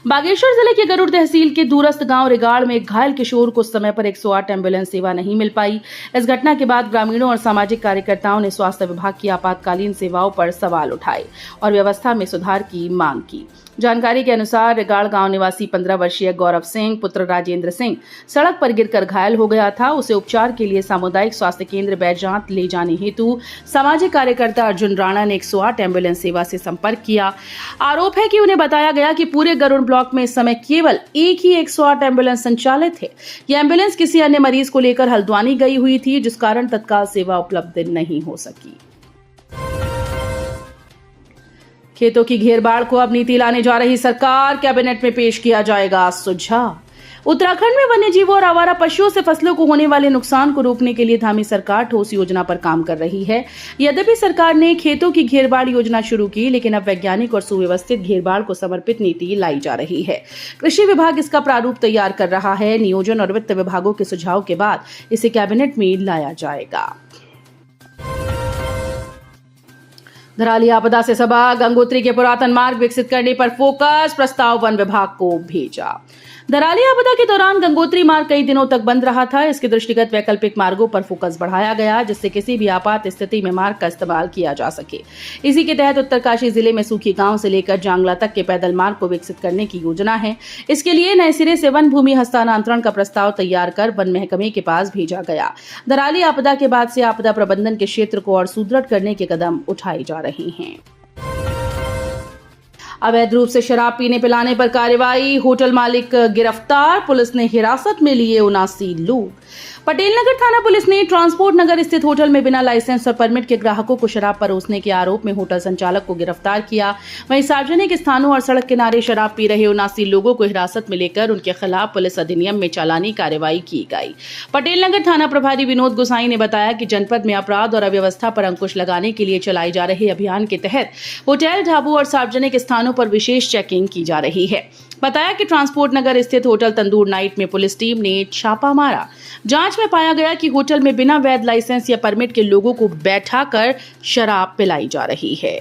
बागेश्वर जिले के गरुड़ तहसील के दूरस्थ गांव रिगाड़ में एक घायल किशोर को समय पर 108 एम्बुलेंस सेवा नहीं मिल पाई। इस घटना के बाद ग्रामीणों और सामाजिक कार्यकर्ताओं ने स्वास्थ्य विभाग की आपातकालीन सेवाओं पर सवाल उठाए और व्यवस्था में सुधार की मांग की। जानकारी के अनुसार रिगाड़ गांव निवासी 15 वर्षीय गौरव सिंह पुत्र राजेंद्र सिंह सड़क पर गिरकर घायल हो गया था। उसे उपचार के लिए सामुदायिक स्वास्थ्य केंद्र बैजनाथ ले जाने हेतु सामाजिक कार्यकर्ता अर्जुन राणा ने 108 एम्बुलेंस सेवा से संपर्क किया। आरोप है कि उन्हें बताया गया कि पूरे गरुड़ ब्लॉक में इस समय केवल एक ही 108 एम्बुलेंस संचालित है। यह एम्बुलेंस किसी अन्य मरीज को लेकर हल्द्वानी गई हुई थी, जिस कारण तत्काल सेवा उपलब्ध नहीं हो सकी। खेतों की घेरबाड़ को अब नीति लाने जा रही सरकार, कैबिनेट में पेश किया जाएगा सुझाव। उत्तराखंड में वन्य जीवों और आवारा पशुओं से फसलों को होने वाले नुकसान को रोकने के लिए धामी सरकार ठोस योजना पर काम कर रही है। यद्यपि सरकार ने खेतों की घेरबाड़ योजना शुरू की, लेकिन अब वैज्ञानिक और सुव्यवस्थित घेरबाड़ को समर्पित नीति लाई जा रही है। कृषि विभाग इसका प्रारूप तैयार कर रहा है। नियोजन और वित्त विभागों के सुझाव के बाद इसे कैबिनेट में लाया जाएगा। धराली आपदा से सबक, गंगोत्री के पुरातन मार्ग विकसित करने पर फोकस, प्रस्ताव वन विभाग को भेजा। धराली आपदा के दौरान गंगोत्री मार्ग कई दिनों तक बंद रहा था। इसके दृष्टिगत वैकल्पिक मार्गों पर फोकस बढ़ाया गया, जिससे किसी भी आपात स्थिति में मार्ग का इस्तेमाल किया जा सके। इसी के तहत उत्तरकाशी जिले में सूखी गांव से लेकर जांगला तक के पैदल मार्ग को विकसित करने की योजना है। इसके लिए नए सिरे से वन भूमि हस्तांतरण का प्रस्ताव तैयार कर वन महकमे के पास भेजा गया। धराली आपदा के बाद से आपदा प्रबंधन के क्षेत्र को और सुदृढ़ करने के कदम उठाए जा रहे हैं। अवैध रूप से शराब पीने पिलाने पर कार्रवाई, होटल मालिक गिरफ्तार, पुलिस ने हिरासत में लिए 79 लोग। पटेल नगर थाना पुलिस ने ट्रांसपोर्ट नगर स्थित होटल में बिना लाइसेंस और परमिट के ग्राहकों को शराब परोसने के आरोप में होटल संचालक को गिरफ्तार किया। वहीं सार्वजनिक स्थानों और सड़क किनारे शराब पी रहे 79 लोगों को हिरासत में लेकर उनके खिलाफ पुलिस अधिनियम में चालानी कार्रवाई की गई। पटेल नगर थाना प्रभारी विनोद गोसाई ने बताया कि जनपद में अपराध और अव्यवस्था पर अंकुश लगाने के लिए चलाए जा रहे अभियान के तहत होटल, ढाबों और सार्वजनिक स्थानों पर विशेष चेकिंग की जा रही है। बताया कि ट्रांसपोर्ट नगर स्थित होटल तंदूर नाइट में पुलिस टीम ने छापा मारा। जांच में पाया गया कि होटल में बिना वैध लाइसेंस या परमिट के लोगों को बैठाकर शराब पिलाई जा रही है।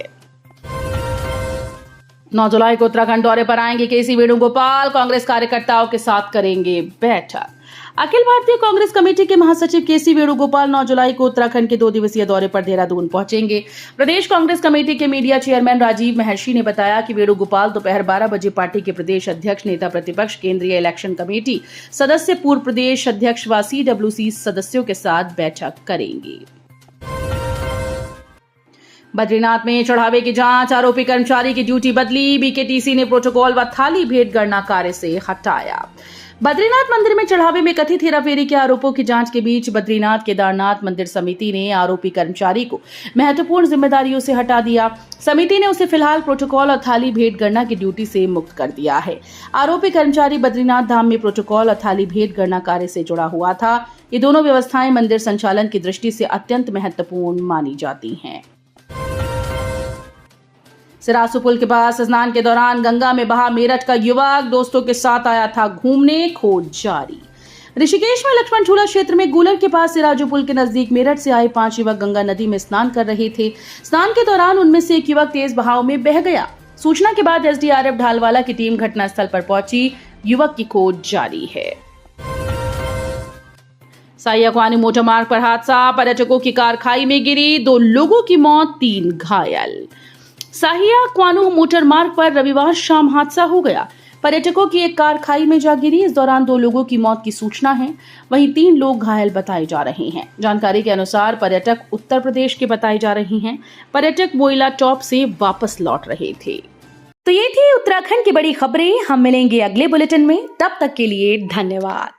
9 जुलाई को उत्तराखंड दौरे पर आएंगे केसी वेणुगोपाल, कांग्रेस कार्यकर्ताओं के साथ करेंगे बैठक। अखिल भारतीय कांग्रेस कमेटी के महासचिव केसी वेणुगोपाल 9 जुलाई को उत्तराखंड के 2 दिवसीय दौरे पर देहरादून पहुंचेंगे। प्रदेश कांग्रेस कमेटी के मीडिया चेयरमैन राजीव महर्षि ने बताया कि वेणुगोपाल दोपहर 12 बजे पार्टी के प्रदेश अध्यक्ष, नेता प्रतिपक्ष, केंद्रीय इलेक्शन कमेटी सदस्य, पूर्व प्रदेश अध्यक्ष व CWC सदस्यों के साथ बैठक करेंगे। बद्रीनाथ में चढ़ावे की जांच, आरोपी कर्मचारी की ड्यूटी बदली, BKTC ने प्रोटोकॉल व थाली भेंट गणना कार्य से हटाया। बद्रीनाथ मंदिर में चढ़ावे में कथित हेराफेरी के आरोपों की जांच के बीच बद्रीनाथ केदारनाथ मंदिर समिति ने आरोपी कर्मचारी को महत्वपूर्ण जिम्मेदारियों से हटा दिया। समिति ने उसे फिलहाल प्रोटोकॉल और थाली भेंट गणना की ड्यूटी से मुक्त कर दिया है। आरोपी कर्मचारी बद्रीनाथ धाम में प्रोटोकॉल और थाली भेंट गणना कार्य से जुड़ा हुआ था। ये दोनों व्यवस्थाएं मंदिर संचालन की दृष्टि से अत्यंत महत्वपूर्ण मानी जाती हैं। सिरासू पुल के पास स्नान के दौरान गंगा में बहा मेरठ का युवक, दोस्तों के साथ आया था घूमने, खोज जारी। ऋषिकेश में लक्ष्मण झूला क्षेत्र में गूलर के पास सिराजू पुल के नजदीक मेरठ से आए 5 युवक गंगा नदी में स्नान कर रहे थे। स्नान के दौरान उनमें से एक युवक तेज बहाव में बह गया। सूचना के बाद SDRF ढालवाला की टीम घटनास्थल पर पहुंची। युवक की खोज जारी है। साहिया क्वानू मोटर मार्ग पर हादसा, पर्यटकों की कार खाई में गिरी, 2 लोगों की मौत, 3 घायल। साहिया क्वानू मोटर मार्ग पर रविवार शाम हादसा हो गया। पर्यटकों की एक कार खाई में जा गिरी। इस दौरान 2 लोगों की मौत की सूचना है, वहीं 3 लोग घायल बताए जा रहे हैं। जानकारी के अनुसार पर्यटक उत्तर प्रदेश के बताए जा रहे हैं। पर्यटक वोइला टॉप से वापस लौट रहे थे। तो ये थी उत्तराखंड की बड़ी खबरें। हम मिलेंगे अगले बुलेटिन में, तब तक के लिए धन्यवाद।